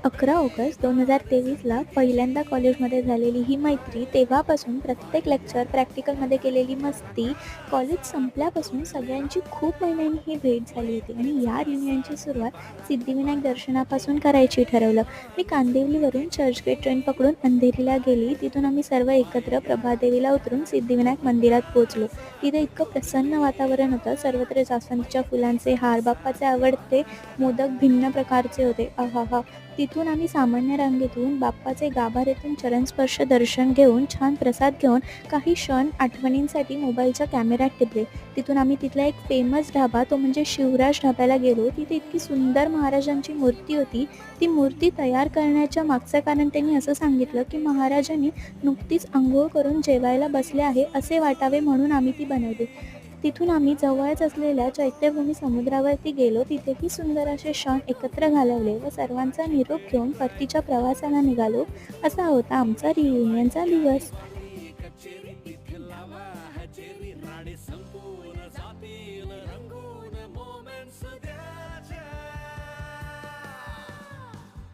11 August 2023ला पहिल्यांदा कॉलेजमध्ये झालेली ही मैत्री, तेव्हापासून प्रत्येक लेक्चर, प्रॅक्टिकलमध्ये केलेली मस्ती, कॉलेज संपल्यापासून सगळ्यांची खूप महिन्यांनी ही भेट झाली होती आणि या रियुनियनची सुरुवात सिद्धिविनायक दर्शनापासून करायची ठरवलं. मी कांदिवलीवरून चर्चगेट ट्रेन पकडून अंधेरीला गेली. तिथून आम्ही सर्व एकत्र प्रभादेवीला उतरून सिद्धिविनायक मंदिरात पोहोचलो. तिथे इतकं प्रसन्न वातावरण होतं. सर्वत्र जास्वंदीच्या फुलांचे हार, बाप्पाचे आवडते मोदक भिन्न प्रकारचे होते. आहाहा! तिथून आम्ही सामान्य रांगेतून बाप्पाचे गाभाऱ्यातून चरणस्पर्श दर्शन घेऊन, छान प्रसाद घेऊन काही क्षण आठवणींसाठी मोबाईलच्या कॅमेऱ्यात टिपले. तिथून आम्ही तिथला एक फेमस ढाबा, तो म्हणजे शिवराज ढाब्याला गेलो. तिथे इतकी सुंदर महाराजांची मूर्ती होती. ती मूर्ती तयार करण्याच्या मागचं कारण त्यांनी असं सांगितलं की महाराजांनी नुकतीच अंघोळ करून जेवायला बसले आहे असे वाटावे म्हणून आम्ही ती बनवली. तिथून आम्ही जवळच असलेल्या चैत्यभूमी समुद्रावरती गेलो. तिथेही सुंदर असे क्षण एकत्र घालवले व सर्वांचा निरोप घेऊन परतीच्या प्रवासाला निघालो. असा होता आमचा रियुनियनचा दिवस. कचेरी इथे लावा हजेरी, राडे संपून जातील.